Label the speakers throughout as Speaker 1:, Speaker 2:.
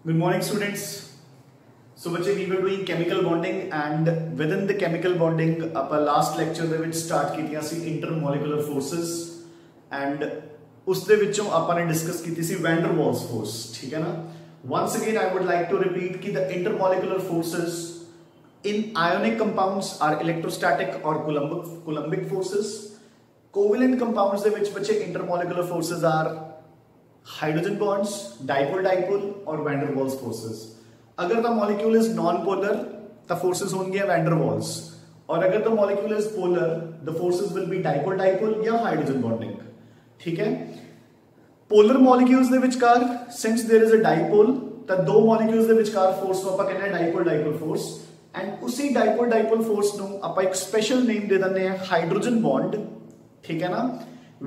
Speaker 1: Good morning, students. So, बच्चे we were doing chemical bonding and within the chemical bonding, ਆਪਾਂ last lecture ਦੇ ਵਿੱਚ start ਕੀਤੀਆਂ ਸੀ intermolecular forces and ਉਸ ਦੇ ਵਿੱਚੋਂ ਆਪਾਂ ਨੇ discuss ਕੀਤੀ ਸੀ van der Waals force, ठीक है ना? Once again, I would like to repeat कि the intermolecular forces in ionic compounds are electrostatic or coulombic forces. Covalent compounds ਦੇ ਵਿੱਚ बच्चे intermolecular forces are hydrogen bonds, dipole dipole और van der Waals forces. अगर the molecule is non polar the forces होंगे van der Waals, और अगर the molecule is polar the forces will be dipole dipole या hydrogen bonding. ठीक है, polar molecules दे विचकार since there is a dipole the दो मॉलिक्यूल्स दे विचकार फोर्स ਨੂੰ ਆਪਾਂ ਕਹਿੰਦੇ ਹਾਂ डाइपोल डाइपोल फोर्स एंड उसी डाइपोल डाइपोल फोर्स ਨੂੰ ਆਪਾਂ ਇੱਕ स्पेशल नेम दे ਦਿੰਦੇ ਹਾਂ हाइड्रोजन बॉन्ड। ठीक है ना?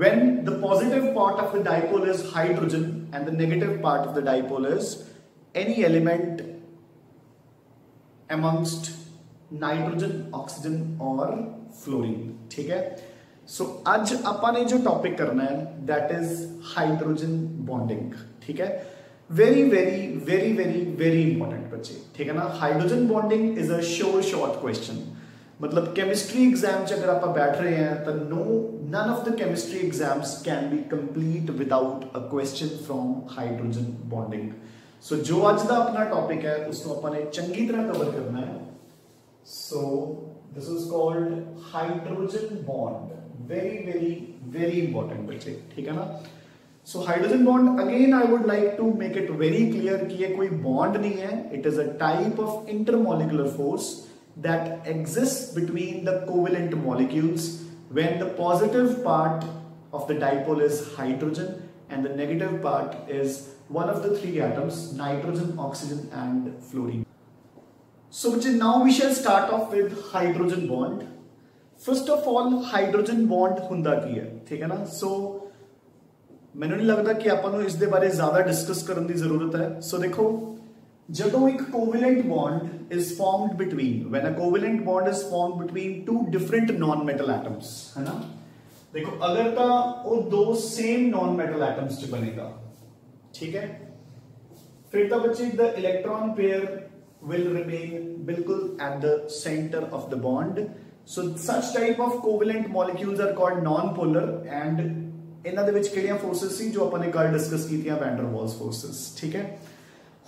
Speaker 1: When the positive part of the dipole is hydrogen and the negative part of the dipole is any element amongst nitrogen, oxygen or fluorine. ठीक है? So आज अपन ने जो टॉपिक करना है that is hydrogen bonding. ठीक है? Very important बच्चे। ठीक है ना? Hydrogen bonding is a sure short question. मतलब केमिस्ट्री एग्जाम च अगर आप बैठ रहे हैं तो none of the chemistry exams can be complete without a question from hydrogen bonding. So जो आज का अपना टॉपिक है उसको अपने चंगी तरह कवर करना है। So this is called hydrogen bond. Very important बच्चे। ठीक है ना? So hydrogen bond again I would like to make it very clear कि ये कोई bond नहीं है, it is a type of intermolecular force that exists between the covalent molecules when the positive part of the dipole is hydrogen and the negative part is one of the three atoms, nitrogen, oxygen and fluorine. So now we shall start off with hydrogen bond. First of all, hydrogen bond ਹੁੰਦਾ ਕੀ ਹੈ? ठीक है ना? So ਮੈਨੂੰ नहीं लगता कि ਆਪਾਂ ਨੂੰ ਇਸ ਦੇ ਬਾਰੇ ਜ਼ਿਆਦਾ डिस्कस ਕਰਨ ਦੀ ਜ਼ਰੂਰਤ है। So देखो, ਜਦੋਂ ਇੱਕ covalent bond is formed between when a covalent bond is formed between two different non-metal atoms, है ना? देखो अगर तो वो दो same non-metal atoms च बनेगा, ठीक है, फिर तो बच्चे the electron pair will remain बिल्कुल at the center of the bond. So such type of covalent molecules are called non-polar and ਇਹਨਾਂ ਦੇ ਵਿੱਚ ਕਿਹੜੀਆਂ ਫੋਰਸਸ ਸੀ ਜੋ ਆਪਾਂ ਨੇ ਕੱਲ ਡਿਸਕਸ ਕੀਤੀਆਂ ਵੈਨ ਡਰ ਵਾल्स फोर्सेस। ठीक है,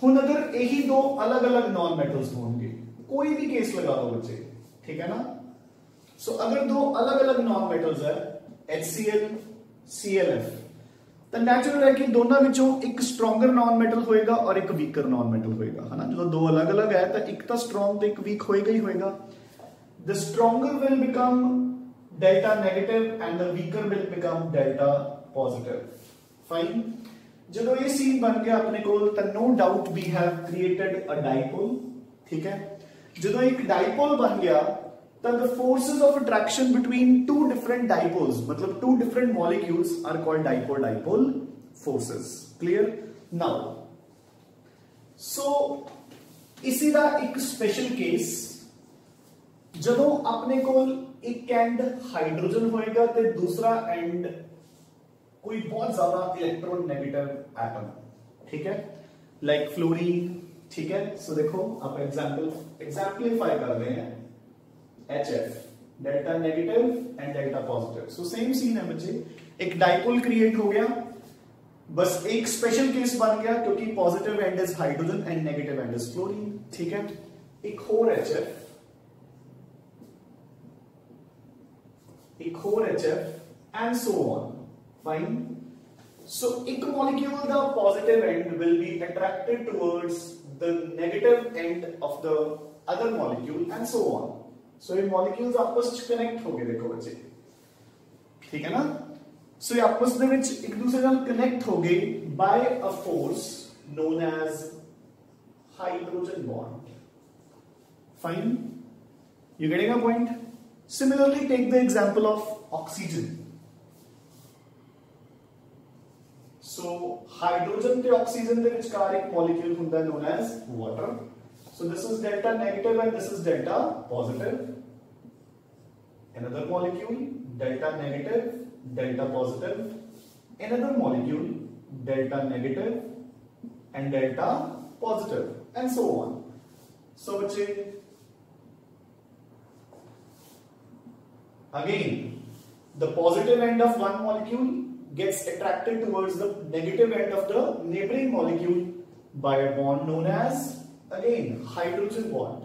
Speaker 1: ਹੁਣ अगर यही दो अलग अलग नॉन मेटल्स होंगे, कोई भी केस लगा दो बच्चे, ठीक है ना? सो अगर दो अलग अलग नॉन मेटल्स है HCl, ClF, तो नेचुरल है कि दोनों विचों एक स्ट्रॉन्गर नॉन मेटल होएगा और एक वीकर नॉन मेटल होएगा, है ना? जो दो अलग अलग है तो एक तो स्ट्रॉन्ग तो एक वीक होएगा ही होएगा। The stronger will become delta negative and the weaker will become delta positive. Fine, जब ये सीन बन गया अपने को तो no doubt we have created a dipole. ठीक है, जब एक डाइपोल बन गया तो the forces of attraction between two different dipoles मतलब two different molecules are called dipole dipole forces. Clear? Now so इसी का एक स्पेशल केस जदों अपने को एक एंड हाइड्रोजन होएगा तो दूसरा एंड कोई बहुत ज्यादा इलेक्ट्रॉन नेगेटिव एटम, ठीक है, लाइक फ्लोरीन। ठीक है, सो देखो आप एग्जाम्पलीफाई कर रहे हैं HF, delta negative and delta positive. So same scene है बच्चे, एक डाइपोल क्रिएट हो गया, बस एक स्पेशल केस बन गया क्योंकि positive and is hydrogen and negative and is fluorine. ठीक है, एक और HF, एक और HF and so on. Fine. So, एक molecule the positive end will be attracted towards the negative end of the other molecule and so on. So, ये molecules आपस में connect हो गए, देखो बच्चे, ठीक है ना? So, ये आपस में एक दूसरे ਨਾਲ connect हो गए by a force known as hydrogen bond. Fine. You getting a point? Similarly, take the example of oxygen. So hydrogen ਤੇ oxygen ਦੇ ਵਿਚਕਾਰ ਇੱਕ molecule ਹੁੰਦਾ known as water. So this is delta negative and this is delta positive. Another molecule delta negative, delta positive. Another molecule delta negative and delta positive, and so on. So बच्चे again the positive end of one molecule gets attracted towards the negative end of the neighboring molecule by a bond known as again hydrogen bond.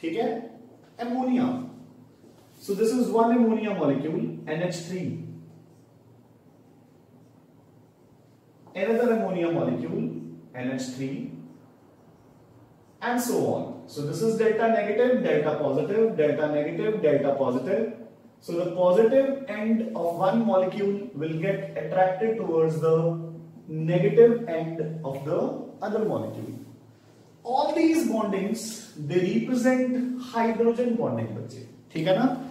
Speaker 1: ठीक है? Ammonia. So this is one ammonia molecule, NH3. Another ammonia molecule, NH3, and so on. So this is delta negative, delta positive, delta negative, delta positive. So the positive end of one molecule will get attracted towards the negative end of the other molecule. All these bondings, they represent hydrogen bonding बच्चे, ठीक है ना?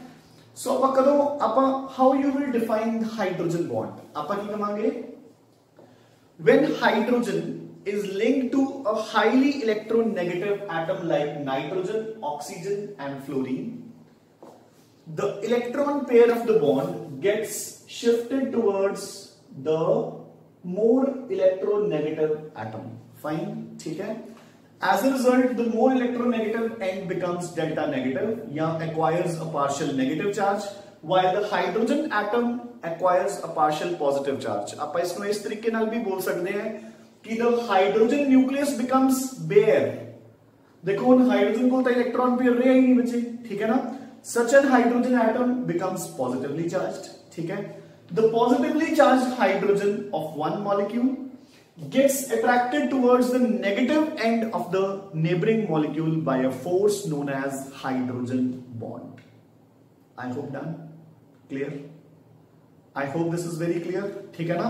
Speaker 1: So how you will define hydrogen bond? आपा की कमांगे? When hydrogen is linked to a highly electronegative atom like nitrogen, oxygen and fluorine, the electron pair of the bond gets shifted towards the more electronegative atom. Fine, ठीक है? As a result, the more electronegative end becomes delta negative, या acquires a partial negative charge, while the hydrogen atom acquires a partial positive charge. आप इसको इस तरीके नाल भी बोल सकते हैं कि the hydrogen nucleus becomes bare. देखो हाइड्रोजन को तो इलेक्ट्रॉन पेयर रहे ही नहीं बचे, ठीक है ना? Such a hydrogen atom becomes positively charged, ठीक है? The positively charged hydrogen of one molecule gets attracted towards the negative end of the neighboring molecule by a force known as hydrogen bond. I hope done. Clear? I hope this is very clear. ठीक है ना?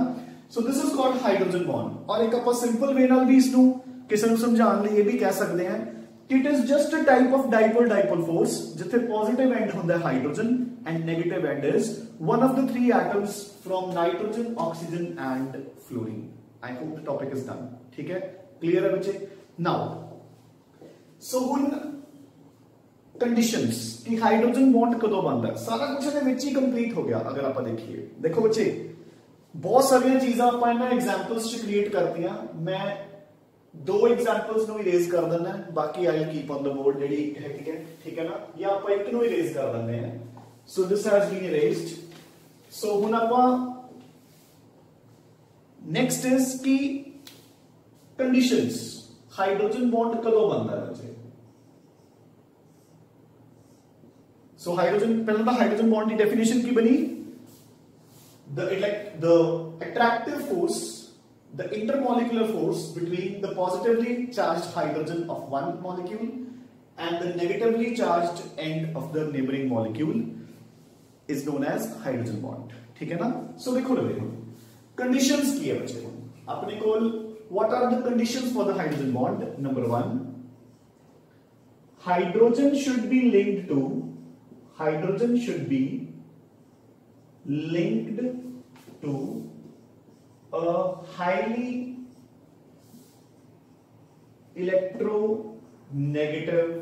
Speaker 1: So this is called hydrogen bond. और एक अपन simple way नाल भी इसनू किसी ਨੂੰ समझाने लिए ये भी कह सकते हैं कि it is just a type of dipole-dipole force जिथे positive end होता है hydrogen and negative end is one of the three atoms from nitrogen, oxygen and fluorine. I hope the topic is done. ठीक है? Clear है बच्चे? Now, so उन conditions कि hydrogen bond कदों बनता है सारा कुछ ਇਹਦੇ ਵਿੱਚ ਹੀ ਕੰਪਲੀਟ ਹੋ ਗਿਆ ਅਗਰ ਆਪਾਂ ਦੇਖੀਏ ਦੇਖੋ ਬੱਚੇ ਬਹੁਤ ਸਾਰੀਆਂ ਚੀਜ਼ਾਂ ਆਪਾਂ ਇਹਨਾਂ ਐਗਜ਼ਾਮਪਲਸ ਚ ਕ੍ਰੀਏਟ ਕਰਤੀਆਂ ਮੈਂ ਦੋ ਐਗਜ਼ਾਮਪਲਸ ਨੂੰ ਇਰੇਜ਼ ਕਰ ਦਿੰਦਾ ਬਾਕੀ ਆਈ ਕੀਪ ਔਨ ਦ ਬੋਰਡ ਜਿਹੜੀ ਹੈਗੀ ਹੈ ਠੀਕ ਹੈ ਨਾ ਜਾਂ ਆਪਾਂ ਇੱਕ ਨੂੰ ਇਰੇਜ਼ ਕਰ ਦਿੰਦੇ ਆ ਸੋ ਦਿਸ ਹੈਜ਼ ਬੀਨ ਇਰੇਜ਼ਡ ਸੋ ਹੁਣ ਆਪਾਂ नेक्स्ट इज की कंडीशंस हाइड्रोजन बॉन्ड कदों बनता है बच्चे सो हाइड्रोजन पहले तो हाइड्रोजन बॉन्ड की डेफिनेशन की बनी the attractive force the intermolecular force between the positively charged hydrogen of one molecule and the negatively charged end of the neighboring molecule is known as hydrogen bond ठीक है ना सो देखो conditions की है बच्चे अपने को what are the conditions for the hydrogen bond number 1 hydrogen should be linked to a highly electronegative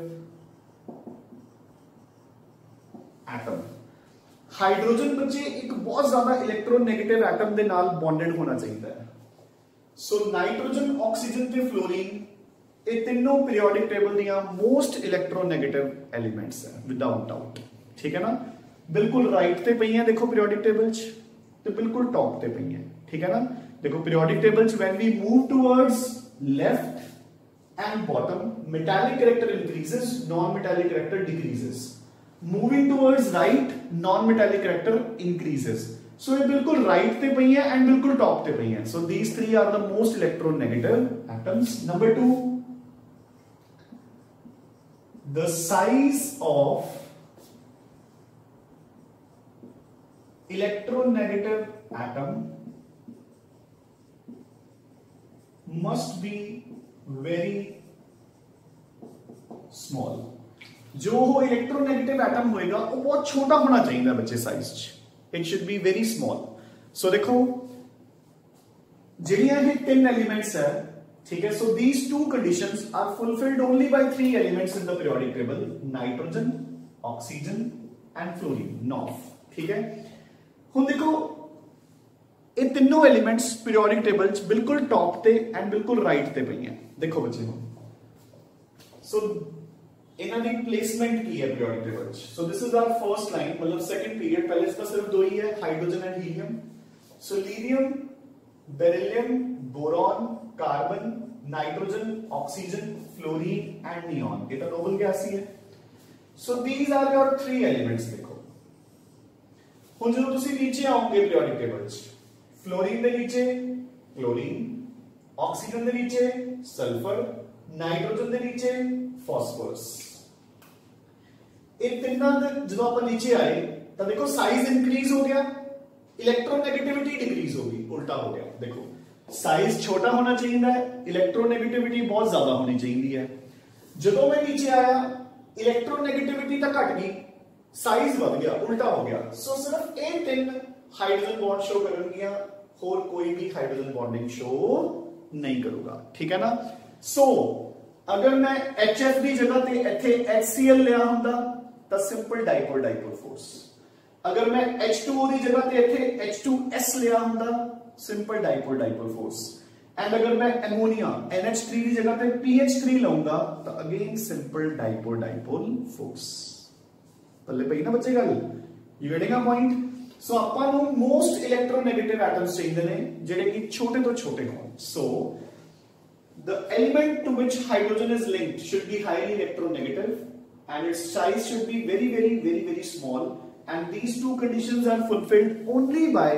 Speaker 1: atom hydrogen बच्चे एक बहुत ज्यादा इलेक्ट्रोनेगेटिव एटम दे नाल बॉन्डेड होना चाहिए सो नाइट्रोजन ऑक्सीजन ते फ्लोरीन ये तीनों पीरियोडिक टेबल दियां मोस्ट इलेक्ट्रोनेगेटिव एलिमेंट्स है विदाउट डाउट ठीक है ना बिल्कुल राइट ते पई हैं देखो पीरियोडिक टेबल च ते बिल्कुल टॉप ते पई हैं ठीक है ना देखो पीरियोडिक टेबल च when we move towards left and bottom metallic character increases non metallic character decreases moving towards right non metallic character increases so ये बिल्कुल राइट पे पई है एंड बिल्कुल टॉप पे पई है so these three are the most electronegative atoms number 2 the size of electronegative atom must be very small जो वो इलेक्ट्रोनेगेटिव एटम होएगा वो बहुत छोटा होना चाहिए बच्चे size it should be very small so देखो ਜਿਹੜੀਆਂ ਇਹ ਤਿੰਨ एलिमेंट्स है ठीक है so these two conditions are fulfilled only by three elements in the periodic table nitrogen oxygen and fluorine NOF ठीक है ਹੁਣ देखो ਇਹ ਤਿੰਨੋਂ एलिमेंट्स पीरियोडिक टेबल च बिल्कुल टॉप ते एंड बिल्कुल राइट ते पई हैं देखो बच्चे, सो इन्हां दी प्लेसमेंट की है periodic table. So this is our first line, मतलब सेकंड पीरियड। पहले इसका सिर्फ दो ही है, hydrogen and helium. So lithium, beryllium, boron, carbon, nitrogen, oxygen, fluorine and neon. ये तो नोबल गैस ही है। So these are your three elements. देखो हुण जो तुसी नीचे आओगे पीरियोडिक टेबल च, फ्लोरीन दे नीचे क्लोरीन, ऑक्सीजन दे नीचे सल्फर, नाइट्रोजन दे नीचे फॉस्फोरस। इन तीनों दे जो आप नीचे आए तो देखो साइज इंक्रीज हो गया, इलेक्ट्रोनेगेटिविटी डिक्रीज होगी, उल्टा हो गया। देखो साइज छोटा होना चाहिए, इलेक्ट्रोनेगेटिविटी बहुत ज्यादा होनी चाहिए है। जो मैं नीचे आया इलेक्ट्रोनेगेटिविटी तो घट गई, साइज बढ़ गया, उल्टा हो गया। सो सिर्फ ये तीन हाइड्रोजन बॉन्ड शो करेंगे, और कोई भी हाइड्रोजन बॉन्डिंग शो नहीं करूंगा, ठीक है ना। सो अगर मैं HF की जगह पे इथे HCl लिया हुंदा तो सिंपल डाइपोल डाइपोल फोर्स। अगर मैं H2O की जगह पे इथे H2S लिया हुंदा, simple dipole dipole force. And अगर मैं अमोनिया NH3 की जगह पे PH3 लाऊंगा तो again simple dipole dipole force. पल्ले पई ना बच्चे गल, you getting a point. So ਆਪਾਂ ਨੂੰ मोस्ट इलेक्ट्रोनेगेटिव एटम्स चाहिए ने ਜਿਹੜੇ ਕਿ छोटे तो छोटे हों। सो the element to which hydrogen is linked should be highly electronegative and its size should be very small, and these two conditions are fulfilled only by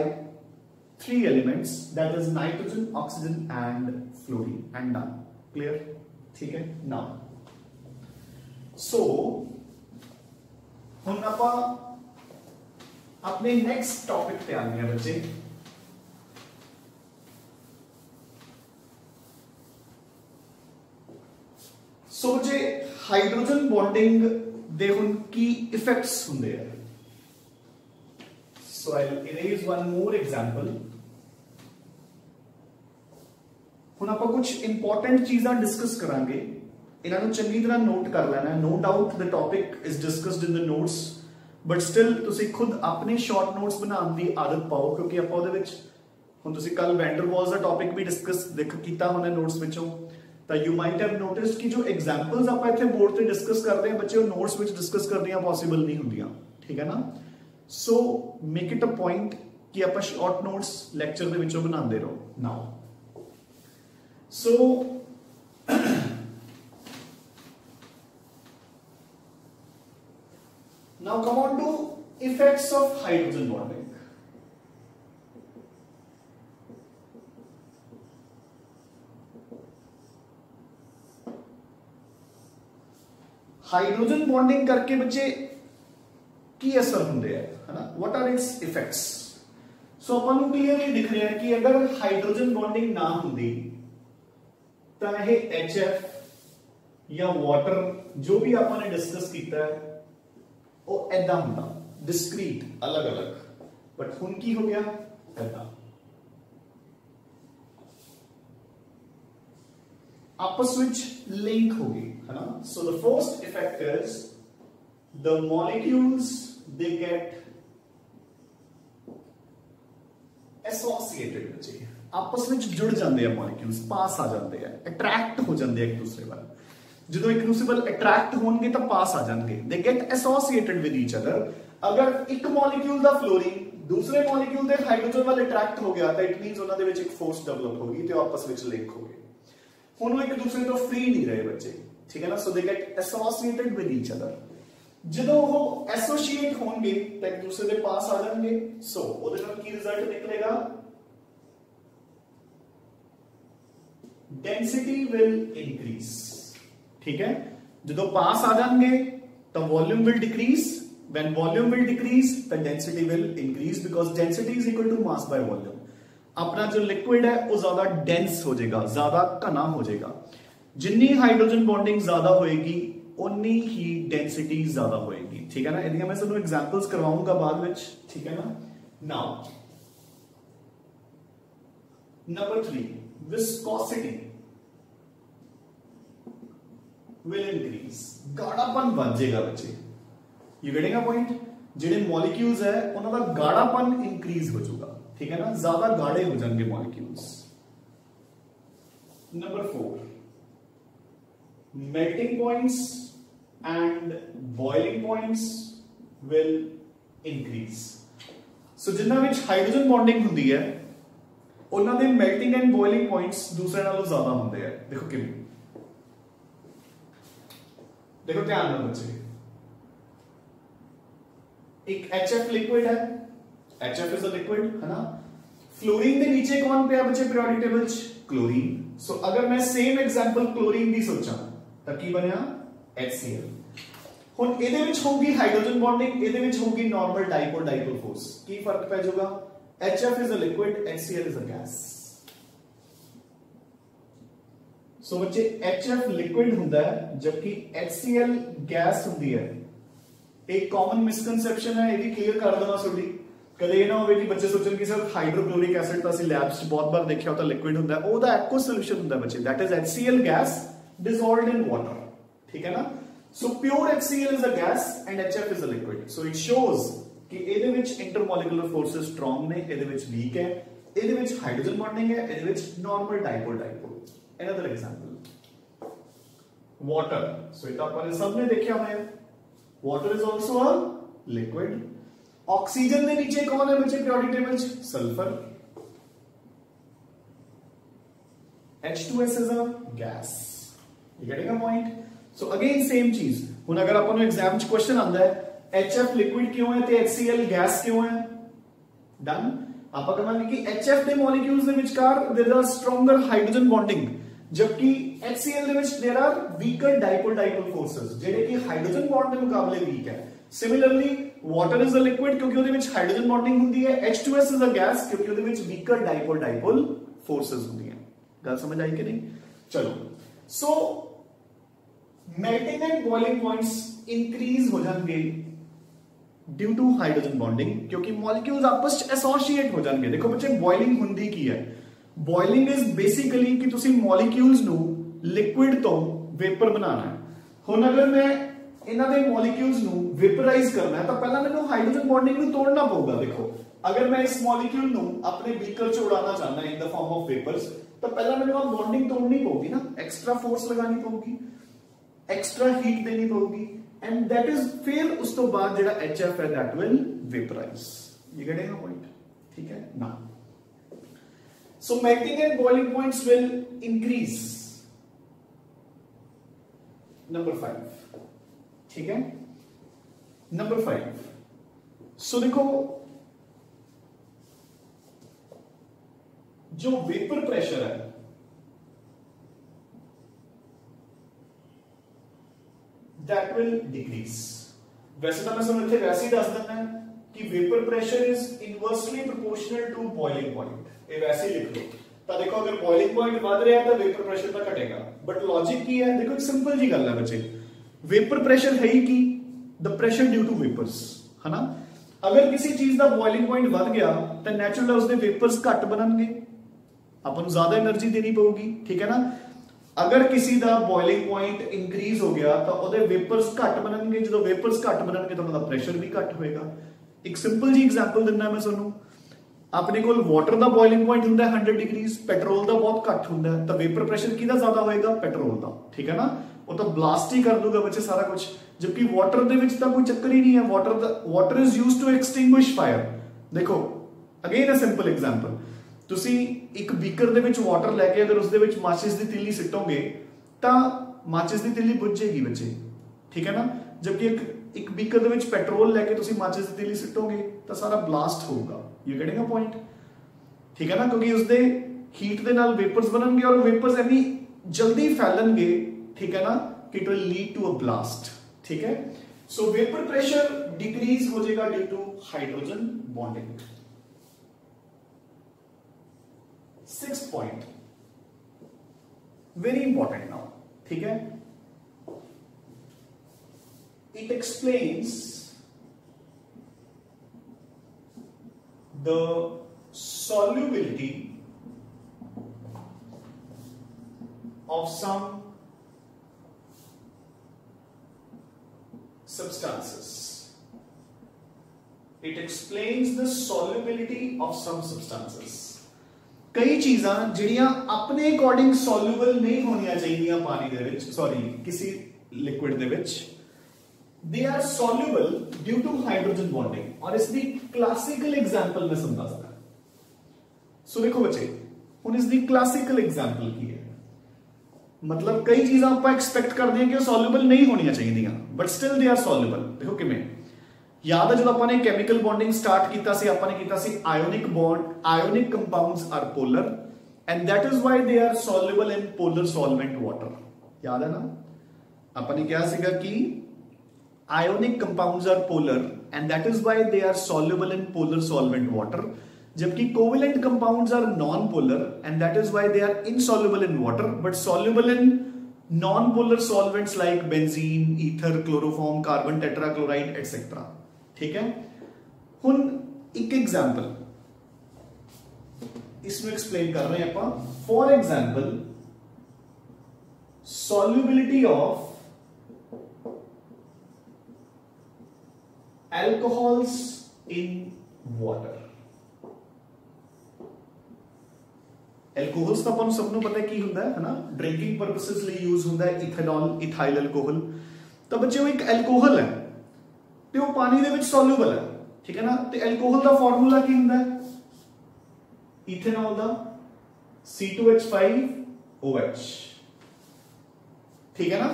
Speaker 1: three elements, that is nitrogen, oxygen and fluorine, and done. Clear? ठीक है। now so हम अपने next topic पे आने हैं बच्चे। सो बच्चे hydrogen bonding दे उनकी इफेक्ट्स होंगे हैं। So I will erase one more example. हुण आपां कुछ इंपॉर्टेंट चीज़ां डिस्कस करांगे, इन्हां नूं चंगी तरह नोट कर लेना है। No doubt the topic is discussed in the notes, but still तुसी खुद अपने शॉर्ट नोट्स बनाने की आदत पाओ, क्योंकि आपां उहदे विच हुण तुसी कल वैंडर वाल्स दा टॉपिक भी डिस्कस कीता होना नोट्स विचों, तो यू माइट हैव नोटिस्ड कि जो एग्जांपल्स आपां इत्थे बोर्ड पे डिस्कस करते हैं बच्चे, वो नोट्स विच डिस्कस करनियां पॉसिबल नहीं हुंदियां, ठीक है ना। So make it a point कि आपां शॉर्ट नोट्स लेक्चर दे विचों बनांदे रहो। Now so now come on to effects of hydrogen bonding. Hydrogen bonding करके बच्चे की असर होंगे है ना, व्हाट आर इट्स इफेक्ट्स। सो अपन को क्लियरली दिख रहा है कि अगर हाइड्रोजन बॉन्डिंग ना होंगी तो यह HF या वाटर जो भी आपने डिस्कस किया है वो ऐदा होंदा, डिस्क्रीट अलग अलग, बट हुण की हो गया ऐदा, आपस विच लिंक हो गई है ना। So the first effect is the molecules they get associated, बच्चे आपस में जुड़ जाते हैं, मॉलिक्यूल्स पास आ जाते हैं, अट्रैक्ट हो जाते हैं एक दूसरे वाल। जो एक दूसरे वाल अट्रैक्ट होंगे तो पास आ जाएंगे, दे get associated with each other. अगर एक मॉलिक्यूल दा फ्लोरीन दूसरे मॉलिक्यूल दे हाइड्रोजन वाल अट्रैक्ट हो गया तो इट मींस उन्हां दे विच एक फोर्स डेवलप होगी तो आपस में लिंक हो गए। हुण एक दूसरे तो फ्री नहीं रहे बच्चे, ठीक है ना। So they get associated with each other. जो वो एसोसिएट होंगे तो एक दूसरे के पास आ जाएंगे। सो उहदे नाल की रिजल्ट निकलेगा, डेंसिटी विल इंक्रीज, ठीक है। जो पास आ जाएंगे तो volume will decrease, when volume will decrease तो density will increase, because density is equal to mass by volume. अपना जो लिक्विड है वो ज्यादा डेंस हो जाएगा, ज्यादा घना हो जाएगा। जिन्नी हाइड्रोजन बॉन्डिंग ज्यादा होएगी उन्नी ही डेंसिटी ज्यादा होएगी, ठीक है ना। इन्हें मैं सबको एग्जांपल्स करवाऊंगा बाद में, ठीक है ना। Now number 3, viscosity will increase, गाढ़ापन बढ़ जाएगा बच्चे। You getting a point. जेडे मॉलिक्यूल्स है उनका गाढ़ापन इंक्रीज हो जाएगा, ठीक है ना, ज्यादा गाढ़े हो जाएंगे molecules. Number 4, melting points and boiling points will increase. So Jinnah which hydrogen bonding हुंदी है उन्हां दे melting and boiling points दूसरे नालों ज्यादा हुंदे हैं. देखो किवें, देखो ध्यान नाल बच्चे, एक HF लिक्विड है, HF इज अ लिक्विड है ना. फ्लोरीन के नीचे कौन पे बच्चे पीरियोडिक टेबल च? क्लोरीन. सो अगर मैं सेम एग्जांपल क्लोरीन दी सोचा तो की बनया HCl. हुन ਇਹਦੇ ਵਿੱਚ ਹੋਊਗੀ हाइड्रोजन बॉन्डिंग, ਇਹਦੇ ਵਿੱਚ ਹੋਊਗੀ नॉर्मल डाइपोल डाइपोल फोर्स. की फर्क पै जाऊगा? HF is a liquid, HCl is a gas. So बच्चे HF लिक्विड हुंदा है जबकि HCl गैस हुंदी है. एक कॉमन मिसकंसेप्शन है, ये भी क्लियर कर देना थोड़ी. कदे ये ना हो कि बच्चे सोचन कि सर हाइड्रोक्लोरिक एसिड तो असं लैब्स बहुत बार देखा होता लिक्विड होता है, वो एक्व सोल्यूशन होता है बच्चे, that is HCl gas dissolved in water. ठीक है ना. So pure HCl is a gas and HF is a liquid. So it shows कि ਇਹਦੇ ਵਿੱਚ इंटरमॉलिक्यूलर फोर्सेस स्ट्रांग ने, ਇਹਦੇ ਵਿੱਚ वीक है, ਇਹਦੇ ਵਿੱਚ हाइड्रोजन बॉन्डिंग है, ਇਹਦੇ ਵਿੱਚ normal dipole dipole. Another example, water. So it अपन सबने देखा है, water is also a liquid. Oxygen के नीचे कौन है बच्चे periodic table? Sulphur. H2S is a gas. You getting a point? So again same चीज. हुन अगर अपन एग्जाम च क्वेश्चन आंदा है HF लिक्विड क्यों है ते HCl गैस क्यों है? डन. आप कहांगे कि HF दे मॉलिक्यूल्स दे विचकार there are stronger hydrogen bonding, जबकि HCl दे विच there are weaker dipole dipole forces जेडे कि हाइड्रोजन बॉन्ड के मुकाबले वीक है. Similarly water is a liquid क्योंकि ਉਹਦੇ ਵਿੱਚ हाइड्रोजन बॉन्डिंग ਹੁੰਦੀ है. H2S इज अ गैस क्योंकि ਉਹਦੇ ਵਿੱਚ वीकर डाइपोल डाइपोल फोर्सेस ਹੁੰਦੀਆਂ. ਗੱਲ समझ आई कि नहीं? चलो. So melting and boiling points increase हो जाएंगे ड्यू टू हाइड्रोजन बॉन्डिंग क्योंकि मॉलिक्यूल्स आपस में एसोसिएट हो जाएंगे. देखो बच्चे बॉइलिंग ਹੁੰਦੀ ਕੀ है? बॉइलिंग इज बेसिकली कि ਤੁਸੀਂ मॉलिक्यूल्स ਨੂੰ लिक्विड ਤੋਂ वेपर बनाना है. ਹੁਣ अगर मैं ਇਹਨਾਂ ਦੇ मॉलिक्यूल्स ਨੂੰ वेपराइज करना है तो पहला ਮੈਨੂੰ हाइड्रोजन बॉन्डिंग ਨੂੰ तोड़ना पड़ेगा. देखो अगर मैं इस मॉलिक्यूल ਨੂੰ अपने बीकर च उड़ाना चाहना है in the form of vapours तो पहला ਮੈਨੂੰ આ बॉन्डिंग तोड़नी पड़ेगी ना, एक्स्ट्रा फोर्स लगानी पड़ेगी, एक्स्ट्रा हीट देनी पड़ेगी एंड दैट इज फिर उस तो बाद जेड़ा HF है दैट विल वेपराइज. ये गेटिंग अ पॉइंट? ठीक है ना. So melting and boiling points will increase. Number 5. ठीक है. नंबर 5. सो देखो जो वेपर प्रेशर है दैट विल डिक्रीज. वैसे तो मैं समझते वैसे ही दस देना है कि vapour pressure is inversely proportional to boiling point. ये वैसे ही लिख लो. तो देखो अगर बॉइलिंग पॉइंट बढ़ रहा है तो वेपर प्रेशर तो घटेगा. बट लॉजिक की है, देखो एक सिंपल जी गल है बच्चे, वेपर प्रेशर है ही की the pressure due to vapours है ना. अगर किसी चीज का बॉइलिंग पॉइंट बढ़ गया तो नेचुरल उसके वेपर्स घट बननगे, अपन ज्यादा एनर्जी देनी पड़ेगी. ठीक है ना. अगर किसी का बॉइलिंग पॉइंट इंक्रीज हो गया तो ਉਹਦੇ वेपर्स घट बननगे, जो वेपर्स घट बननगे तो ਉਹਦਾ प्रेशर भी घट होएगा. एक सिंपल जी एग्जांपल दिना मैं ਤੁਹਾਨੂੰ. अपने को वाटर का बॉइलिंग पॉइंट होता है 100 डिग्री, पेट्रोल का बहुत घट होता है, तो वेपर प्रेशर किहदा ज्यादा होएगा? पेट्रोल का. ठीक है ना. वो तो ब्लास्ट ही कर दूंगा बच्चे सारा कुछ, जबकि वाटर दे विच तो कोई चक्कर ही नहीं है. Water is used to extinguish fire. देखो अगेन अ सिंपल एग्जांपल, तुसी एक बीकर दे विच वाटर लेके अगर उसदे विच माचिस दी तिल्ली सिटोगे तो माचिस दी तिल्ली बुझ जाएगी बच्चे. ठीक है ना. जबकि एक बीकर दे विच पेट्रोल लेके तुसी माचिस दी तिल्ली सिटोगे तो सारा ब्लास्ट होगा. You getting a point? ठीक है ना. क्योंकि उसदे हीट दे नाल वेपर्स बननगे और वेपर्स इतनी जल्दी फैलणगे. ठीक है ना, कि it will lead to a blast. ठीक है. सो वेपर प्रेशर डिक्रीज हो जाएगा due to hydrogen bonding. 6th point, very important now. ठीक है. It explains the solubility of some substances. It explains the solubility of some substances. कई चीज़ां ਜਿਹੜੀਆਂ ਆਪਣੇ ਅਕੋਰਡਿੰਗ ਸੋਲੂਬਲ ਨਹੀਂ ਹੋਣੀਆਂ ਚਾਹੀਦੀਆਂ ਪਾਣੀ ਦੇ ਵਿੱਚ, ਸੌਰੀ ਕਿਸੇ ਲਿਕੁਇਡ ਦੇ ਵਿੱਚ, they are soluble due to hydrogen bonding। और इसकी क्लासिकल एग्जांपल मैं समझा सकता। सो देखो बच्चे, ਹੁਣ इसकी क्लासिकल एग्जांपल की है, मतलब कई चीज़ां ਆਪਾਂ एक्सपेक्ट करते हैं कि सॉल्यूबल नहीं होणੀਆਂ ਚਾਹੀਦੀਆਂ, but still they are soluble। देखो किवें, याद है जो ਆਪਾਂ ਨੇ केमिकल बॉन्डिंग स्टार्ट ਕੀਤਾ ਸੀ, ਆਪਾਂ ਨੇ ਕੀਤਾ ਸੀ ionic bond, ionic compounds are polar and that is why they are soluble in polar solvent water। याद है ना, ਆਪਾਂ ਨੇ ਕਿਹਾ ਸੀਗਾ कि ionic compounds are polar and that is why they are soluble in polar solvent water, जबकि covalent compounds are non polar and that is why they are insoluble in water but soluble in non polar solvents like benzene, ether, chloroform, carbon tetrachloride etcetera. ठीक है, हुन एक example इसमें explain कर रहे हैं अपन। For example, solubility of alcohols in water. Alcohols तो अपन सबनों पता है की हुंदा है ना, ड्रिंकिंग पर्पसेस लिए यूज हुंदा है इथेनॉल, इथाइल अल्कोहल। तो बच्चे वो एक एल्कोहल है ਤੇ ਉਹ ਪਾਣੀ ਦੇ ਵਿੱਚ ਸੋਲੂਬਲ ਹੈ, ਠੀਕ ਹੈ ਨਾ। ਤੇ ਐਲਕੋਹਲ ਦਾ ਫਾਰਮੂਲਾ ਕੀ ਹੁੰਦਾ ਹੈ, ਇਥੇਨॉल ਦਾ C2H5OH, ठीक है ना।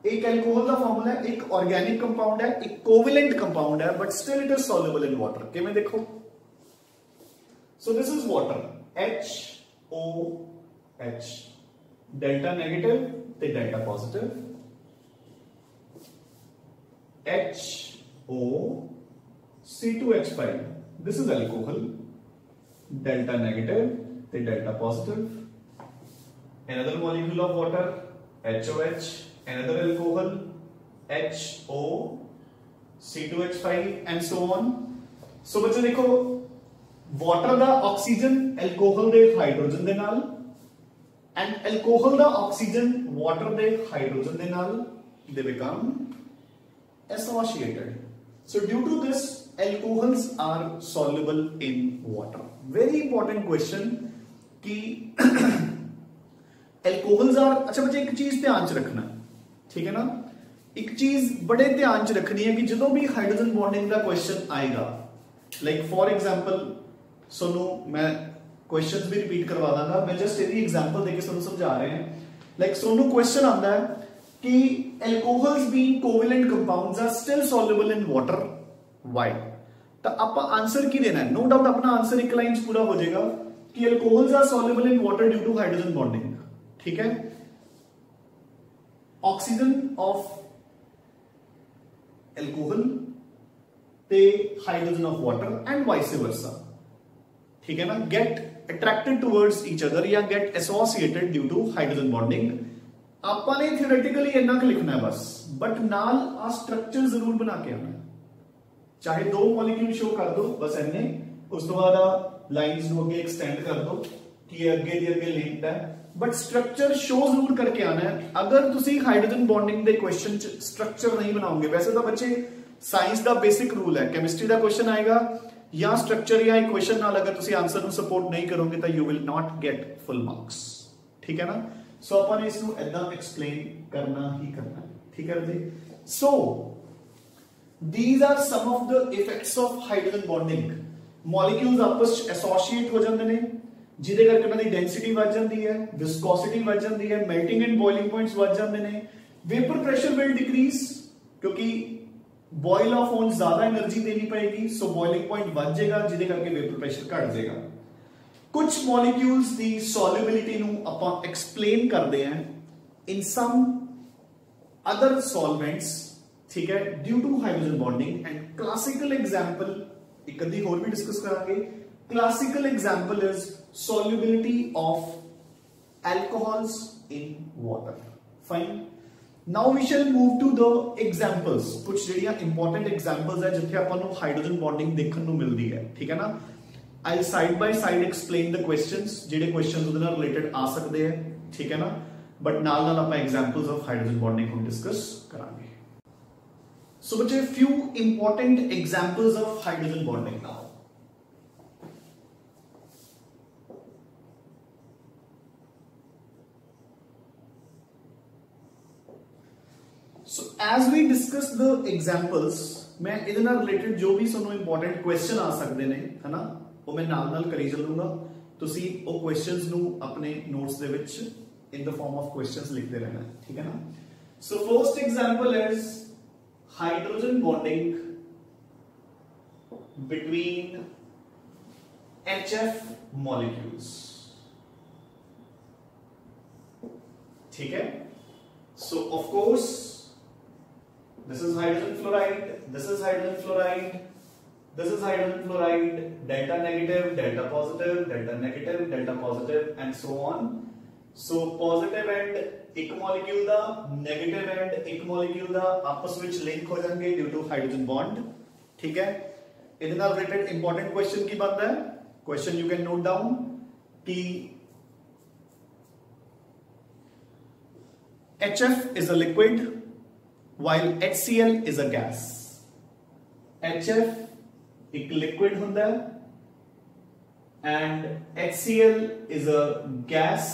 Speaker 1: एक एल्कोहल का फॉर्मूला है, एक ऑर्गेनिक कंपाउंड है, एक कोवेलेंट कंपाउंड है, but still it is soluble in water. किवें देखो, so this is water HOH, delta negative ते delta positive, HO C2H5, this is alcohol, delta negative ते delta positive, another molecule of water HOH, another alcohol HO C2H5 and so on। so बच्चे देखो, water दा oxygen alcohol दे hydrogen दे नाल and alcohol दा oxygen water दे hydrogen दे नाल, they become associated। so due to this alcohols are soluble in water। very important question कि alcohols are, अच्छा बच्चे एक चीज ध्यान च रखना, ठीक है ना, एक चीज बड़े ध्यान च रखनी है कि जो भी हाइड्रोजन बॉन्डिंग का क्वेश्चन आएगा, लाइक फॉर एग्जांपल सोनू मैं क्वेश्चंस भी रिपीट करवा दूंगा, मैं जस्ट यदि एग्जांपल देके सोनू समझा रहे हैं। लाइक सोनू क्वेश्चन आता है कि alcohols being covalent compounds are still soluble in water, why? तो आप आंसर की देना है, नो डाउट अपना आंसर एक लाइन पूरा हो जाएगा कि alcohols are soluble in water due to hydrogen bonding। ठीक है, ऑक्सीजन ऑफ एल्कोहल ते hydrogen of water and vice versa, ठीक है ना, get attracted towards each other या get associated due to hydrogen bonding. आपने थियोरेटिकली इतना लिखना है बस, बट नाल आ स्ट्रक्चर जरूर बना के आना, चाहे 2 मॉलिक्यूल शो कर दो बस इन्ने, उस तो बाद लाइंस नु अगे एक्सटेंड कर दो कि अगे दी अगे लिंक्ड है, बट स्ट्रक्चर शो जरूर करके आना है। अगर तुसी हाइड्रोजन बॉन्डिंग दे क्वेश्चन च स्ट्रक्चर नहीं बनाओगे, वैसे तो बच्चे साइंस दा बेसिक रूल है, केमिस्ट्री दा क्वेश्चन आएगा या स्ट्रक्चर या इक्वेशन नाल अगर तुसी आंसर नु सपोर्ट नहीं करोगे तो you will not get full marks, ठीक है ना। सो अपन इसको ऐसा एक्सप्लेन करना ही करना है, ठीक है जी। So these are some of the effects of hydrogen bonding. Molecules आपस में एसोसिएट हो जाते हैं, जिहदे करके उन्हां दी डेंसिटी वध जाती है, विस्कोसिटी वध जाती है, मेल्टिंग एंड बॉइलिंग पॉइंट्स वध जाते हैं, वेपर प्रेशर विल डिक्रीज क्योंकि बॉइल ऑफ होने ज्यादा एनर्जी देनी पड़ेगी, सो बॉइलिंग पॉइंट वध जाएगा, जिहदे करके वेपर प्रेशर घट जाएगा। कुछ मॉलिक्यूल्स दी सॉल्युबिलिटी नु आपां एक्सप्लेन करते हैं इन सम अदर सॉल्वेंट्स, ठीक है, due to hydrogen bonding. And classical example एक अद्धी होर भी डिस्कस करांगे। Classical example is solubility of alcohols in water. Fine, now we shall move to the examples. कुछ ਜਿਹੜੀਆਂ इंपॉर्टेंट एग्जांपल्स है जिथे ਆਪਾਂ ਨੂੰ हाइड्रोजन बॉन्डिंग देखने ਨੂੰ मिलती है, ठीक है ना। I'll side by side explain the questions, ਜਿਹੜੇ questions ਉਹਦੇ ਨਾਲ related ਆ ਸਕਦੇ हैं, ठीक है ना, but ਨਾਲ ਨਾਲ ਆਪਾਂ examples of hydrogen bonding हम discuss करांगे। So बच्चे few important examples of hydrogen bonding now। as we discuss the examples, मैं ਇਹਦੇ ਨਾਲ ਰਿਲੇਟਡ ਜੋ ਵੀ ਤੁਹਾਨੂੰ ਇੰਪੋਰਟੈਂਟ ਕੁਐਸਚਨ ਆ ਸਕਦੇ ਨੇ ਹਨਾ ਉਹ ਮੈਂ ਨਾਲ ਨਾਲ ਕਰੀ ਚੱਲੂੰਗਾ। ਤੁਸੀਂ ਉਹ ਕੁਐਸਚਨਸ ਨੂੰ ਆਪਣੇ ਨੋਟਸ ਦੇ ਵਿੱਚ in the form of questions लिखते रहना है, ठीक है ना। So first example is hydrogen bonding between HF molecules, ठीक है। So of course this is hydrogen fluoride, this is hydrogen fluoride, this is hydrogen fluoride, delta negative, delta positive, delta negative, delta positive and so on। So positive end एक molecule दा, negative and एक molecule दा आपस विच link हो जाएंगे due to hydrogen bond, ठीक है। इहदे नाल रिलेटेड इंपॉर्टेंट क्वेश्चन की बनता है, question you can note down कि HF is a liquid while HCl is a gas। HF एक लिक्विड हुंदा है and HCl is a gas,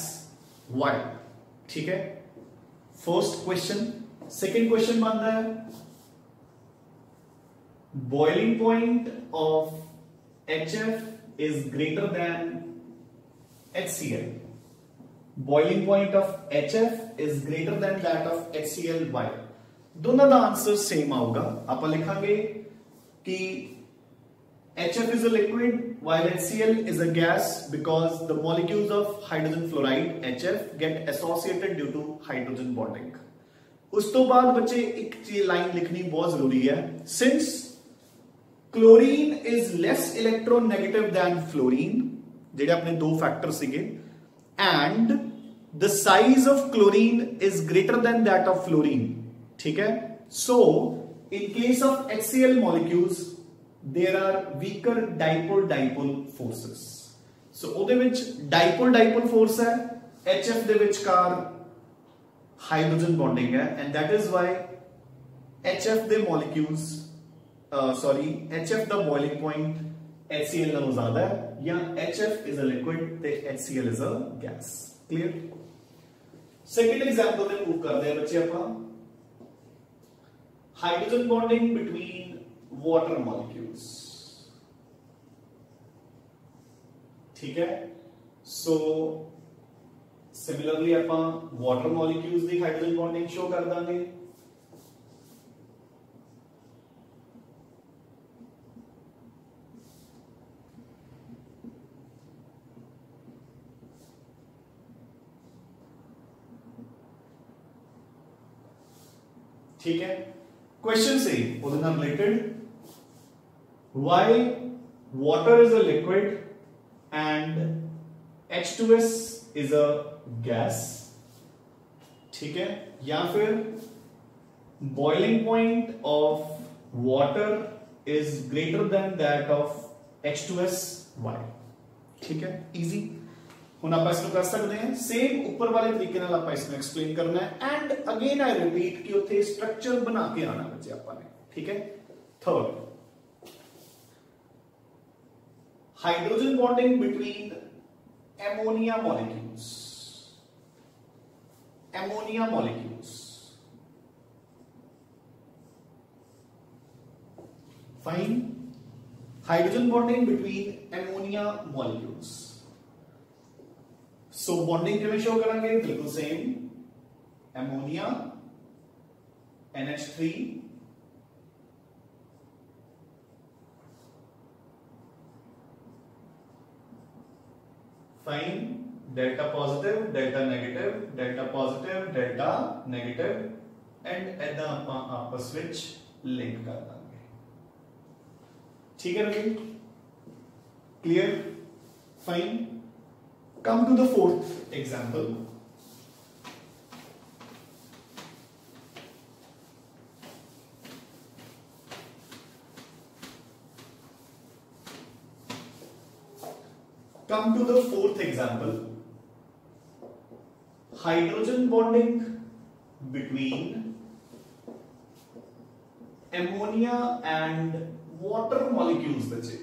Speaker 1: why, ठीक है। First question. सेकंड क्वेश्चन बन रहा है boiling point of HF is greater than HCl। Boiling point of HF is greater than that of HCl, why। दोनों का आंसर सेम आऊगा। आप लिखांगे कि HF is a liquid while HCl is a gas because the molecules of hydrogen fluoride HF get associated due to hydrogen bonding। उस तो बाद बच्चे एक line लिखनी बहुत जरूरी है। Since chlorine is less electronegative than fluorine, जेडे अपने दो फैक्टर सीगे, and the size of chlorine is greater than that of fluorine, ठीक है। So in case of HCl molecules there are weaker dipole-dipole forces। So ਉਹਦੇ ਵਿੱਚ dipole-dipole force है, HF ਦੇ ਵਿਚਕਾਰ हाइड्रोजन बॉन्डिंग है and that is why HF ਦੇ molecules HF ਦਾ boiling point HCl ਨਾਲੋਂ ਜ਼ਿਆਦਾ ਹੈ ਜਾਂ HF is a liquid ਤੇ HCl is a gas। clear। Second example ਤੇ मूव ਕਰਦੇ हैं बच्चे ਆਪਾਂ hydrogen bonding between water molecules, ठीक है। सो सिमिलरली ਆਪਾਂ वाटर molecules ਦੀ हाइड्रोजन बॉन्डिंग शो कर दांगे। ठीक है। क्वेश्चन से ਉਹਦੇ ਨਾਲ related why water is a liquid and H2S is a gas, ठीक है। या फिर boiling point of water is greater than that of H2S, why, ठीक है। इजी। ਹੁਣ ਆਪਾਂ ਇਸ ਨੂੰ ਕਰ ਸਕਦੇ ਹਾਂ ਸੇਮ ਉੱਪਰ ਵਾਲੇ ਤਰੀਕੇ ਨਾਲ ਆਪਾਂ ਇਸ ਨੂੰ ਐਕਸਪਲੇਨ ਕਰਨਾ ਹੈ ਐਂਡ ਅਗੇਨ ਆਈ ਰਿਪੀਟ ਕਿ ਉੱਥੇ ਸਟਰਕਚਰ ਬਣਾ ਕੇ ਆਣਾ ਬੱਚੇ ਆਪਾਂ ਨੇ, ਠੀਕ ਹੈ। Third hydrogen bonding between ammonia molecules, ammonia molecules, fine। hydrogen bonding between ammonia molecules, so bonding किवें शो करेंगे, बिल्कुल same, ammonia NH3 fine, delta positive, delta negative, delta positive, delta negative and ऐदा ਆਪਾਂ आपस ਵਿੱਚ लिंक कर देंगे, ठीक है राजी। Clear, fine. Come to the fourth example. Come to the fourth example, hydrogen bonding between ammonia and water molecules बचे।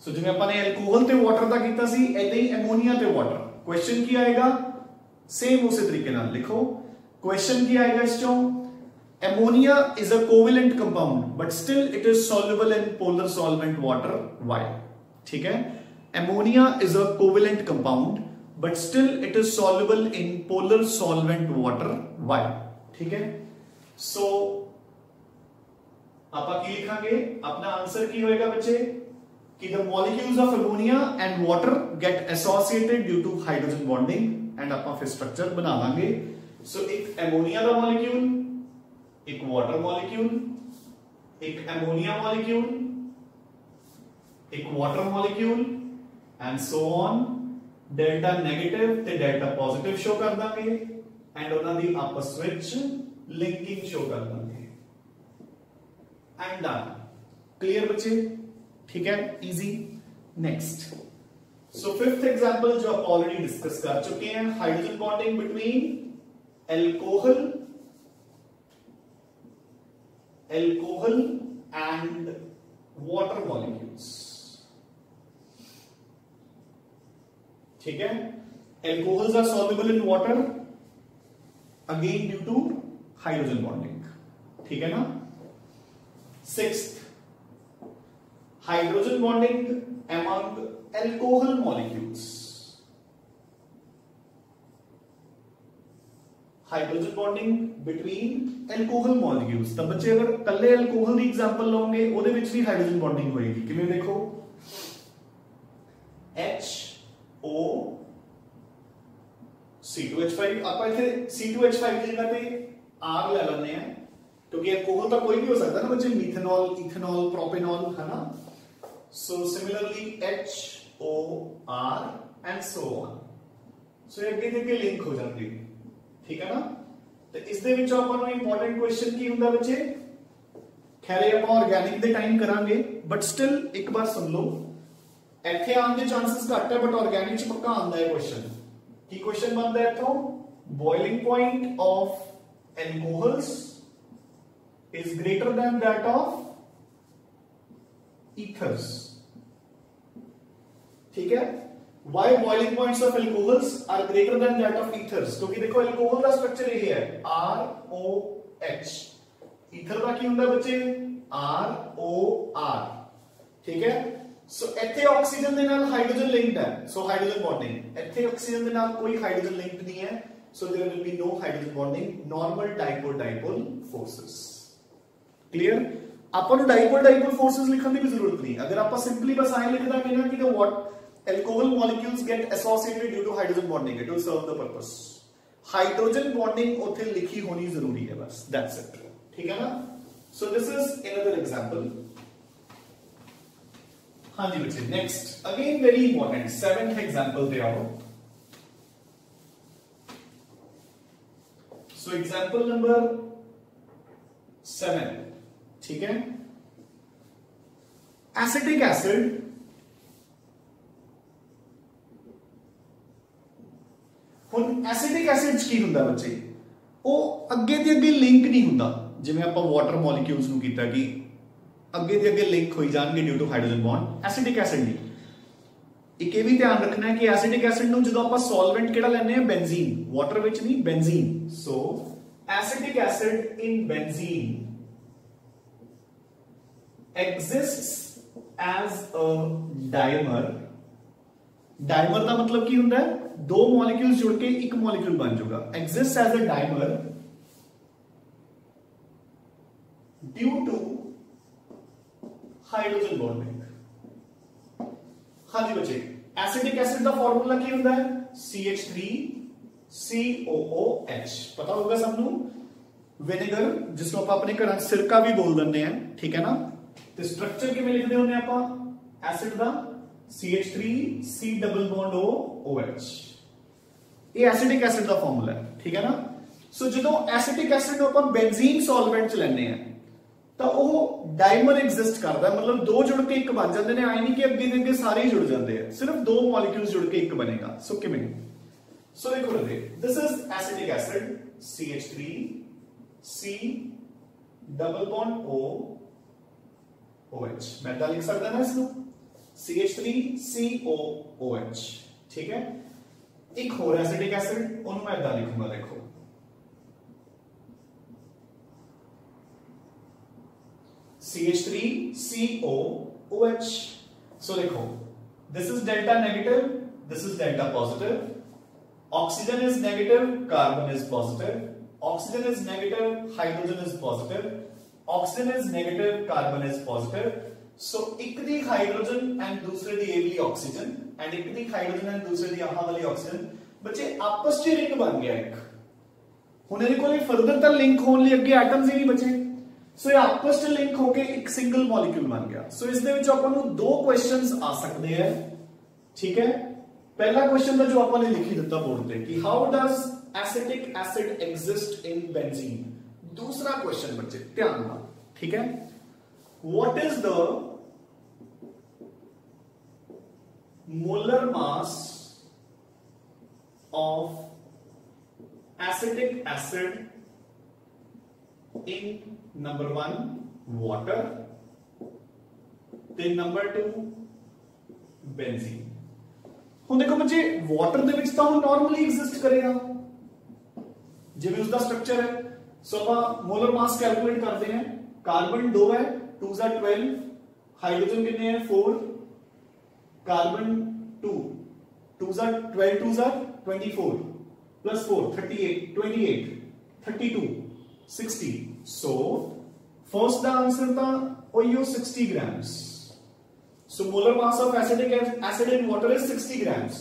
Speaker 1: सो जिवें अपन ने अल्कोहल ते वाटर दा कीता सी ऐसे ही अमोनिया ते वाटर। क्वेश्चन की आएगा सेम उसी तरीके नाल लिखो। क्वेश्चन की आएगा इस चों ammonia is a covalent compound but still it is soluble in polar solvent water. Why? ठीक है, ammonia is a covalent compound but still it is soluble in polar solvent water. Why? ठीक है, so आप की लिखांगे, अपना answer की होएगा बच्चे कि the molecules of ammonia and water get associated due to hydrogen bonding and आप फिर स्ट्रक्चर बना लांगे. So एक ammonia का molecule, एक वाटर मॉलिक्यूल, एक अमोनिया मॉलिक्यूल, एक water molecule and so on. Delta negative ते डेल्टा पॉजिटिव शो कर देंगे एंड ਉਹਨਾਂ ਦੀ ਆਪਸ ਵਿੱਚ ਲਿੰਕਿੰਗ शो कर देंगे एंड डन. क्लियर बच्चे? ठीक है, easy. Next, so fifth example जो आप ऑलरेडी डिस्कस कर चुके हैं, hydrogen bonding between alcohol and water molecules. ठीक है, alcohols are soluble in water again due to hydrogen bonding. ठीक है ना. Sixth, hydrogen bonding among alcohol molecules. Hydrogen bonding between alcohol molecules. तब बच्चे अगर कल्ले एल्कोहल की एग्जांपल लोगे ਉਹਦੇ ਵਿੱਚ ਵੀ हाइड्रोजन बॉन्डिंग होएगी. किवें देखो, HO C2H5, आप इथे C2H5 की जगह पे R ले लेने हैं क्योंकि एल्कोहल तो कोई भी हो सकता है ना बच्चे, मिथेनॉल, इथेनॉल, प्रोपेनॉल, है ना. So similarly HOR and so on. So ਅੱਗੇ ਦੇ ਕੇ ਲਿੰਕ ਹੋ ਜਾਂਦੀ. ठीक है ना. तो इस दे विच ਆਪਾਂ ਨੂੰ इंपॉर्टेंट क्वेश्चन की ਹੁੰਦਾ बच्चे, खैर ਆਪਾਂ ऑर्गेनिक ਦੇ टाइम करांगे बट स्टिल एक बार सुन लो, ਇੱਥੇ ਆਉਣ ਦੇ ਚਾਂਸਸ ਘੱਟ ਹੈ ਬਟ ਆਰਗੈਨਿਕ ਚ ਪੱਕਾ ਆਉਂਦਾ ਹੈ क्वेश्चन. ਕੀ क्वेश्चन ਬਣਦਾ ਹੈ ਇੱਥੋਂ, boiling point of alcohols is greater than that of ethers. ठीक है, why boiling points of alcohols are greater than that of ethers? क्योंकि देखो alcohol का स्ट्रक्चर ये है ROH, ether का की ਹੁੰਦਾ बच्चे ROR. ठीक है, सो ਇੱਥੇ ऑक्सीजन ਦੇ ਨਾਲ हाइड्रोजन लिंक्ड है, सो हाइड्रोजन बॉन्डिंग. ਇੱਥੇ ऑक्सीजन ਦੇ ਨਾਲ कोई हाइड्रोजन लिंक्ड नहीं है, so there will be no hydrogen bonding. Normal dipole forces. Clear? ਆਪਾਂ ਨੂੰ dipole forces ਲਿਖਣ ਦੀ ਵੀ ਜ਼ਰੂਰਤ ਨਹੀਂ. ਅਗਰ ਆਪਾਂ ਸਿੰਪਲੀ ਬਸ ਐਂ ਲਿਖ ਦਾਂਗੇ ਨਾ ਕਿ what alcohol molecules get associated due to hydrogen bonding, it will serve the purpose. Hydrogen bonding ਉੱਥੇ ਲਿਖੀ ਹੋਣੀ ਜ਼ਰੂਰੀ ਹੈ ਬਸ, that's it. ठीक है ना. So this is another example. हाँ जी बच्चे, next again very important, seventh example पे आओ. So example number 7. ठीक है, acetic acid ਹੁਣ ਐਸਿਡਿਕ ਐਸਿਡ ਚ ਕੀ ਹੁੰਦਾ ਬੱਚੇ, ਉਹ ਅੱਗੇ ਤੇ ਅੱਗੇ ਲਿੰਕ ਨਹੀਂ ਹੁੰਦਾ ਜਿਵੇਂ ਆਪਾਂ ਵਾਟਰ ਮੋਲੀਕਿਊਲਸ ਨੂੰ ਕੀਤਾ ਕਿ ਅੱਗੇ ਤੇ ਅੱਗੇ ਲਿੰਕ ਹੋਈ ਜਾਣਗੇ due to hydrogen bond. Acidic acid ਨਹੀਂ. ਇੱਕ ਇਹ ਵੀ ਧਿਆਨ ਰੱਖਣਾ ਹੈ ਕਿ ਐਸਿਡਿਕ ਐਸਿਡ ਨੂੰ ਜਦੋਂ ਆਪਾਂ ਸੋਲਵੈਂਟ ਕਿਹੜਾ ਲੈਂਦੇ ਆ, ਬੈਂਜ਼ੀਨ, ਵਾਟਰ ਵਿੱਚ ਨਹੀਂ, benzene. So acidic acid in benzene exists as a dimer. Dimer का मतलब की होता है, दो मॉलिक्यूल्स जुड़ के एक मॉलिक्यूल बन जाएगा. Exist as a dimer due to hydrogen bonding. हाँ जी बच्चे, एसिडिक एसिड का फॉर्मूला की होता है CH3COOH. पता होगा सबनू. विनेगर जिसको आप अपने घर सिरका भी बोल देते हैं. ठीक है ना. तो स्ट्रक्चर किवें लिखते होंगे आप एसिड का, CH3C डबल बॉन्ड OH. ये एसिडिक एसिड का फॉर्मूला है. ठीक है ना. सो जो एसिडिक एसिड ਨੂੰ ਆਪਾਂ ਬੈਂਜ਼ੀਨ ਸੋਲਵੈਂਟ ਚ ਲੈਣੇ ਆ ਤਾਂ ਉਹ ਡਾਈਮਰ ਐਗਜ਼ਿਸਟ ਕਰਦਾ, मतलब दो जुड़ के एक बन जाते हैं. आई नहीं कि ਅੱਗੇ ਦੇ ਅੱਗੇ ਸਾਰੇ ਹੀ जुड़ जाते हैं, सिर्फ दो मॉलिक्यूल्स जुड़ के एक बनेगा. सो किवें, सो देखो रे, this is acidic acid CH3C double bond OH. मैं क्या लिख सकता ना इसको, CH3COOH. ठीक है. एक और एसिडिक एसिड, उन्हें मैं इदा लिखूंगा. देखो CH3COOH. सो देखो, this is delta negative, this is delta positive, oxygen is negative, carbon is positive, oxygen is negative, hydrogen is positive, oxygen is negative, carbon is positive. So एक दी हाइड्रोजन एंड दूसरे दी ये वाली ऑक्सीजन एंड एक दी hydrogen and दूसरे दी आह वाली oxygen, बच्चे आपस च रिंग बन गया एक. हुण इहदे कोल फर्दर तां लिंक होण लई अगे एटम्स ही नहीं बचे. सो ये आपस च लिंक होके एक सिंगल मॉलिक्यूल बन गया. सो इस दे विच आपां नूं दो क्वेश्चंस आ सकते हैं. ठीक है, पहला क्वेश्चन था जो आपने लिखी दिता बोर्ड पे कि how does acetic acid exist in benzene. दूसरा क्वेश्चन बच्चे ध्यान नाल, ठीक है, what is the molar mass of acetic acid in number 1 water ते नंबर 2 बेंजीन. ਹੁਣ देखो बच्चे वाटर ਦੇ ਵਿੱਚ ਤਾਂ ਉਹ ਨਾਰਮਲੀ ਐਗਜ਼ਿਸਟ ਕਰੇਗਾ ਜਿਵੇਂ ਉਸਦਾ ਸਟਰਕਚਰ ਹੈ. ਸੋ ਆਪਾਂ ਮੋਲਰ ਮਾਸ ਕੈਲਕੂਲੇਟ ਕਰਦੇ ਹਾਂ. ਕਾਰਬਨ 2 ਹੈ, 2 * 12, ਹਾਈਡਰੋਜਨ ਕਿੰਨੇ ਹੈ 4, ਕਾਰਬਨ 2, 2 * 12, 2 * 24 plus 4 38, 28 32 60. सो फर्स्ट ਦਾ ਆਨਸਰ ਤਾਂ ਉਹੀ 60 grams. So molar mass of acetic acid in water is 60 grams.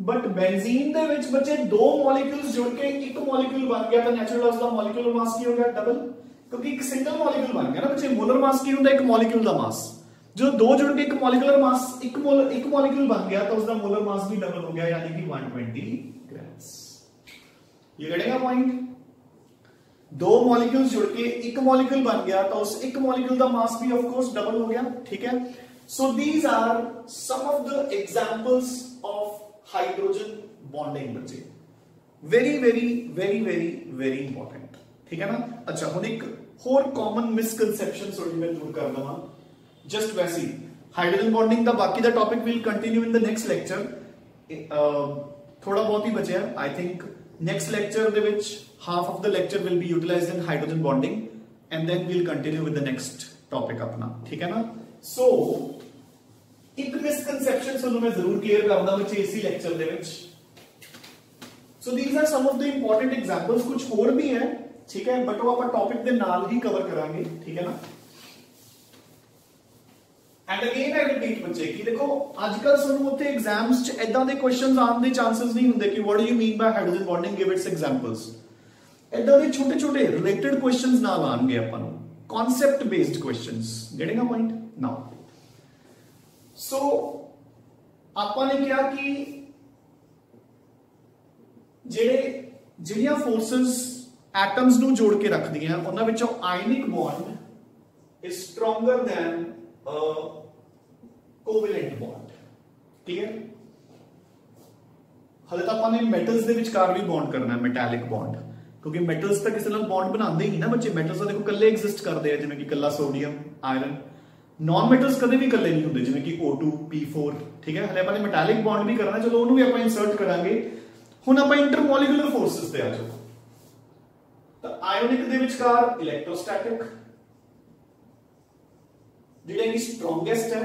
Speaker 1: But benzene ਦੇ ਵਿੱਚ बचे दो molecules जुड़ के एक molecule बन गया तो natural gas ਦਾ molecular mass ਕੀ ਹੋ ਗਿਆ डबल. क्योंकि एक single molecule बन गया ना बच्चे. molar mass ਕੀ ਹੁੰਦਾ एक molecule ਦਾ mass. जो दो जुड़ के एक molecular mass एक molecule बन गया तो उसका molar mass भी डबल हो गया यानी कि 120 grams. ये कटेगा पॉइंट. दो मॉलिक्यूल्स जुड़ के एक मॉलिक्यूल बन गया तो उस एक मॉलिक्यूल का मास भी ऑफ कोर्स डबल हो गया. ठीक है, so these are some of the examples of hydrogen bonding बच्चे. very very very very very important. ठीक है ना. अच्छा, हुण एक होर कॉमन मिसकंसेप्शन थोड़ी मैं दूर कर दवां. जस्ट वैसे ही हाइड्रोजन बॉन्डिंग का बाकी दा topic will continue in the next lecture. थोड़ा बहुत ही बचे है. I think next lecture they which half of the lecture will be utilized in hydrogen bonding and then we'll continue with the next topic अपना. ठीक है ना. so एक misconception ਤੁਹਾਨੂੰ मैं जरूर clear करना बच्चे इसी lecture ਦੇ ਵਿੱਚ. so these are some of the important examples. कुछ और भी है, ठीक है, बट वो ਆਪਾਂ टॉपिक ਦੇ ਨਾਲ ही कवर करांगे. ठीक है ना. एंड अगेन आई रिपीट बच्चे कि देखो आजकल ਸਾਨੂੰ ਉੱਥੇ एग्जाम्स ਚ ਇਦਾਂ ਦੇ क्वेश्चंस ਆਉਣ ਦੇ ਚਾਂਸਸ ਨਹੀਂ ਹੁੰਦੇ कि what do you mean by hydrogen bonding, give its examples. ਇਦਾਂ ਦੇ ਛੋਟੇ ਛੋਟੇ ਰਿਲੇਟਡ क्वेश्चंस ਨਾਲ ਆਣਗੇ ਆਪਾਂ ਨੂੰ, concept based questions. getting a point now. so ਆਪਾਂ ਨੇ ਕਿਹਾ ਕਿ ਜਿਹੜੀਆਂ ਫੋਰਸਸ ਐਟਮਸ ਨੂੰ ਜੋੜ ਕੇ ਰੱਖਦੀਆਂ ਉਹਨਾਂ ਵਿੱਚੋਂ ionic bond is stronger than a covalent bond. clear. ਹਲੇ ਤਾਂ ਆਪਾਂ ਨੇ ਮੈਟਲਸ ਦੇ ਵਿਚਕਾਰ ਵੀ ਬੌਂਡ ਕਰਨਾ ਹੈ, ਮੈਟੈਲਿਕ ਬੌਂਡ, क्योंकि मेटल्स तो किसी बॉन्ड बनाते ही नहीं ना बच्चे. मेटल्स तो देखो कल्ले एग्जिस्ट करते हैं, जिवें कि कल्ला सोडियम आयरन. नॉन मेटल्स कदे भी कल्ले नहीं होंगे, जिवें कि O2 P4. ठीक है, हले अपने मेटालिक बॉन्ड भी करना, चलो उन्होंने भी आप इंसर्ट करांगे. हुण आप इंटरमोलिकुलर फोर्सेस ते आ जाओ. तो आयोनिक दे विचकार इलेक्ट्रोस्टैटिक जिहड़ा कि स्ट्रॉन्गेस्ट है.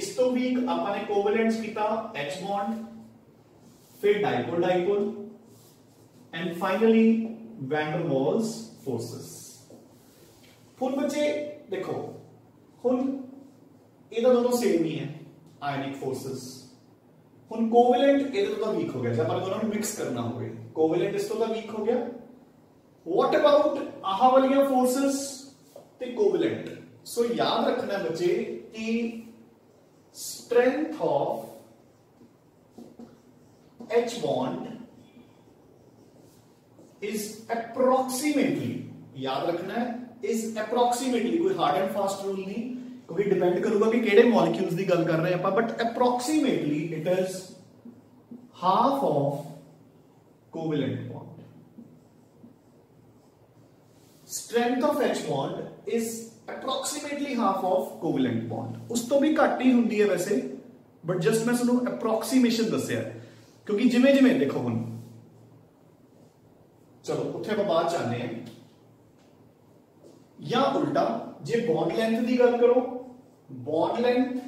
Speaker 1: इस तो वीक आपने कोवेलेंट्स कीता H बॉन्ड, फिर dipole dipole and finally van der Waals forces. हुण बच्चे देखो, हुण ये दोनों सेम ही है आयनिक फोर्सेस. हुण कोवेलेंट ये तो वीक हो गया, जब अपन दोनों मिक्स करना हो गए, कोवेलेंट इस तो वीक हो गया. व्हाट अबाउट आह वालियां फोर्सेस ते कोवेलेंट. सो याद रखना बच्चे कि strength of H bond is approximately, याद रखना है, is approximately, कोई हार्ड एंड फास्ट रूल नहीं, क्योंकि डिपेंड करूंगा कि केड़े मॉलिक्यूल्स की गल कर रहे हैं आप, but approximately it is half of covalent bond. strength of H bond is approximately half of covalent bond. उस तो भी घट ही हुंदी है वैसे, बट जस्ट मैं तुहानू approximation दस्सिया, क्योंकि जिवें जिवें देखो हुण चलो उत्थे आप बाद जाने हैं, या उल्टा जे बॉन्ड लेंथ की गल करो, bond length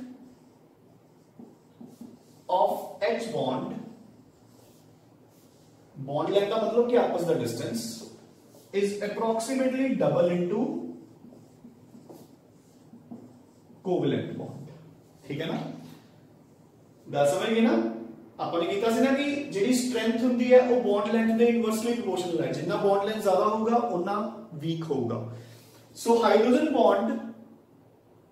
Speaker 1: of H bond, bond length का मतलब कि आपस the distance is approximately double into covalent bond. ठीक है ना, गल समझ गए ना। आपने किया सी ना कि जिहड़ी स्ट्रेंथ हुंदी है वो बॉन्ड लेंथ दे इनवर्सली प्रोपोर्शनल है, जितना बॉन्ड लेंथ ज्यादा होगा उतना वीक होगा। सो हाइड्रोजन बॉन्ड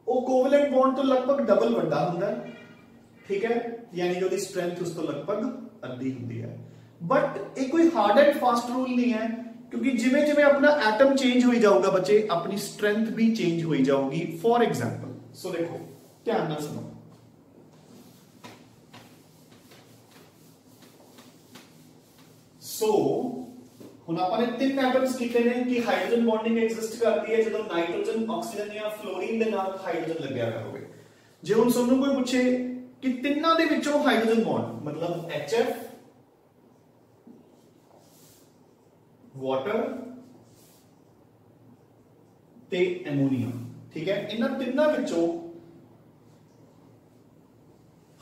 Speaker 1: वो कोवेलेंट बॉन्ड तो लगभग डबल वड्डा हुंदा है, ठीक है, यानी कि उसकी स्ट्रेंथ उस तो लगभग अद्धी हुंदी है। बट ये कोई हार्ड एंड फास्ट रूल नहीं है, क्योंकि जिवें जिवें अपना एटम चेंज हो जाऊगा बच्चे, अपनी स्ट्रेंथ भी चेंज हो जाऊगी। फॉर एग्जांपल, सो देखो ध्यान नाल सुनो, सो हुण आपने तीन एटम्स कीते ने कि हाइड्रोजन बॉन्डिंग एग्जिस्ट करती है जदों नाइट्रोजन ऑक्सीजन या फ्लोरीन दे नाल हाइड्रोजन लग्या होया होवे। जे हुण तुहानू कोई पूछे कि तिन्नां दे विचों हाइड्रोजन बॉन्ड मतलब HF, वाटर ते एमोनिया, ठीक है, इन्हां तिन्नां विचों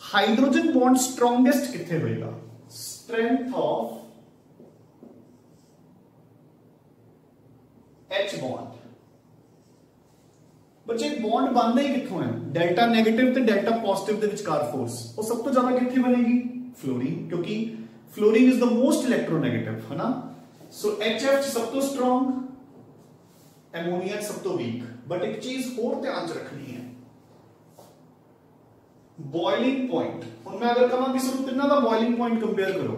Speaker 1: हाइड्रोजन बॉन्ड स्ट्रॉन्गेस्ट किथे होएगा? Strength of H bond. बच्चे बॉन्ड बनदा ही कित्थों है? डेल्टा नेगेटिव ते डेल्टा पॉजिटिव दे विचकार फोर्स वो सब तो ज्यादा कित्थे बनेगी? फ्लोरीन, क्योंकि fluorine is the most electronegative, है ना। सो HF सब तो स्ट्रॉन्ग, एमोनिया सब तो वीक। बट एक चीज और ध्यान च रखनी है, बॉइलिंग पॉइंट। हुण मैं अगर कहां कि सब तिन्नां दा बॉइलिंग पॉइंट कंपेयर करो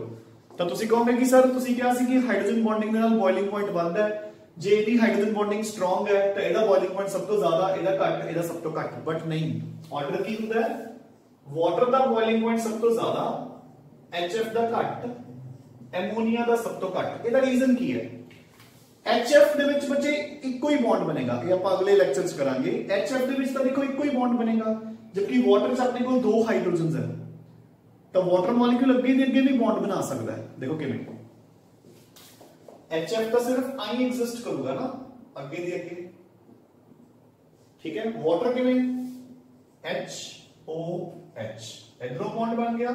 Speaker 1: तो तुसी कहोगे कि सर तुसी क्या सी कि हाइड्रोजन बॉन्डिंग दे नाल बॉइलिंग पॉइंट बनदा है, जे इहदी हाइड्रोजन बॉन्डिंग स्ट्रॉन्ग है तो इहदा बॉइलिंग पॉइंट सब तो ज्यादा, इहदा घट, इहदा सब तो घट। बट नहीं, ऑर्डर की हुंदा है, वाटर दा बॉइलिंग पॉइंट सब तो ज्यादा, HF दा घट, एमोनिया दा सब तो घट। इहदा रीजन की है? HF दे विच बच्चे इक्को ही बॉन्ड बनेगा, ये आपां अगले लेक्चर च करांगे। HF दे विच तां देखो इक्को ही बॉन्ड बनेगा, जबकि वाटर च अपने कोल दो हाइड्रोजन्स हैं, तो वाटर मॉलिक्यूल अगे दे अगे भी बॉन्ड बना सकता है। देखो किवें, HF तो सिर्फ आई एग्जिस्ट करूंगा ना अगे दे अगे, ठीक है। वाटर किवें? HOH, इधरों बॉन्ड बन गया,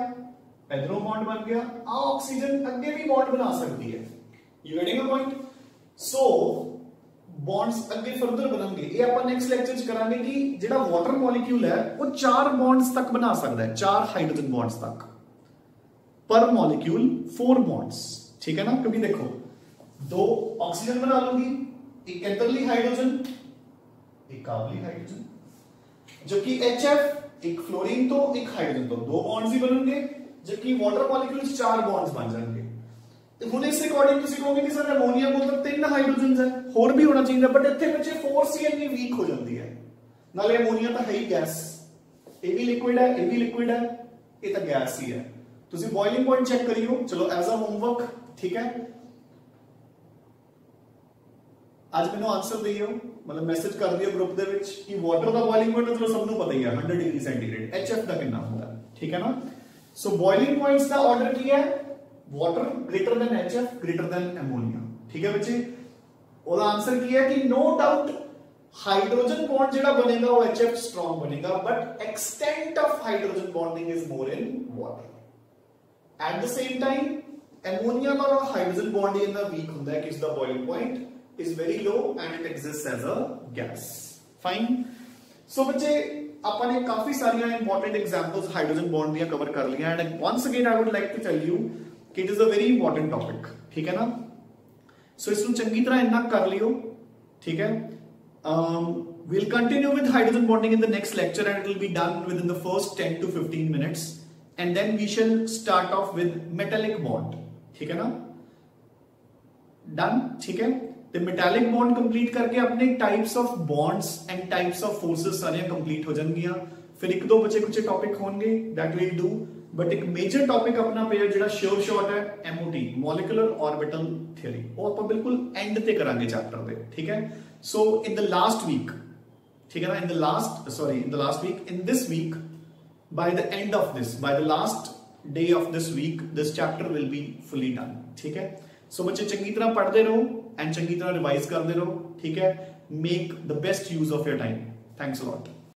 Speaker 1: इधरों बॉन्ड बन गया, आ ऑक्सीजन अगे भी बॉन्ड बना सकती है। You getting a point? So bonds अगे फर्दर बनेंगे, ये अपन नेक्स्ट लेक्चर च करांगे कि जेड़ा वाटर मॉलिक्यूल है वो 4 बॉन्ड्स तक बना सकता है, 4 हाइड्रोजन बॉन्ड्स तक पर मॉलिक्यूल, 4 बॉन्ड्स, ठीक है ना। क्योंकि देखो 2 ऑक्सीजन बना लूंगी, एक इधरली हाइड्रोजन, एक काबली हाइड्रोजन, जबकि HF एक फ्लोरीन तो एक हाइड्रोजन तो 2 बॉन्ड्स ही बनेंगे, जबकि वाटर मॉलिक्यूल 4 बॉन्ड्स बन जाएंगे। ਹੁਣ ਇਸ ਅਕੋਰਡਿੰਗ ਤੁਸੀਂ ਕਹੋਗੇ ਕਿ ਸਰ ਐਮੋਨੀਆ ਕੋਲ ਤਾਂ 3 ਹਾਈਡਰੋਜਨਸ ਹੈ, ਹੋਰ ਵੀ ਹੋਣਾ ਚਾਹੀਦਾ, ਬਟ ਇੱਥੇ ਬੱਚੇ 4Cl ਵੀ ਵੀਕ ਹੋ ਜਾਂਦੀ ਹੈ, ਨਾਲੇ ਐਮੋਨੀਆ ਤਾਂ ਹੈ ਹੀ ਗੈਸ, ਇਹ ਵੀ ਲਿਕੁਇਡ ਹੈ, ਇਹ ਵੀ ਲਿਕੁਇਡ ਹੈ, ਇਹ ਤਾਂ ਗੈਸ ਹੀ ਹੈ। ਤੁਸੀਂ ਬੋਇਲਿੰਗ ਪੁਆਇੰਟ ਚੈੱਕ ਕਰਿਓ, ਚਲੋ ਐਜ਼ ਅ ਹੋਮਵਰਕ, ਠੀਕ ਹੈ। ਅੱਜ ਮੈਨੂੰ ਆਨਸਰ ਦਿਓ, मतलब मैसेज कर दियो ग्रुप दे विच कि वाटर ਦਾ ਬੋਇਲਿੰਗ ਪੁਆਇੰਟ ਚਲੋ ਸਭ ਨੂੰ ਪਤਾ ਹੀ ਹੈ 100 डिग्री सेंटीग्रेड, HF ਦਾ ਕਿੰਨਾ ਹੁੰਦਾ, ਠੀਕ ਹੈ ਨਾ। ਸੋ ਬੋਇਲਿੰਗ ਪੁਆਇੰਟਸ ਦਾ ਆਰਡਰ ਕੀ ਹੈ? Water greater than HF greater than ammonia, ठीक है बच्चे। और आंसर की है कि नो डाउट हाइड्रोजन बॉन्ड जेड़ा बनेगा वो HF स्ट्रॉन्ग बनेगा, but extent of hydrogen bonding is more in water. At the same time ammonia का हाइड्रोजन बॉन्ड इतना वीक होता है कि इसका boiling point is very low and it exists as a gas. Fine. So बच्चे आपने काफी सारी इंपॉर्टेंट एग्जांपल्स हाइड्रोजन बॉन्ड दियां कवर कर लिया, and once again I would like to tell you कि it is a very important topic, ठीक है ना। सो इसको चंगी तरह इन्ना कर लियो, ठीक है। we'll continue with hydrogen bonding in the next lecture, and it will be done within the first 10 to 15 minutes, and then we shall start off with metallic bond, ठीक है ना। डन, ठीक है। तो metallic bond कंप्लीट करके अपने types of bonds and types of forces सारे complete हो जाएंगे। फिर एक दो बचे कुछ टॉपिक होंगे दैट we'll do, बट एक मेजर टॉपिक अपना पे जेड़ा श्योर शॉट है MOT, मॉलिक्यूलर ऑर्बिटल थ्योरी, वो आप बिल्कुल एंड ते करांगे चैप्टर दे, ठीक है। So in the last week, ठीक है ना, in the last week, in this week, by the end of this, by the last day of this week, this chapter will be fully done, ठीक है। सो बच्चे चंगी तरह पढ़ते रहो एंड चंगी तरह रिवाइज करते रहो, ठीक है। make the best use of your time. Thanks a lot.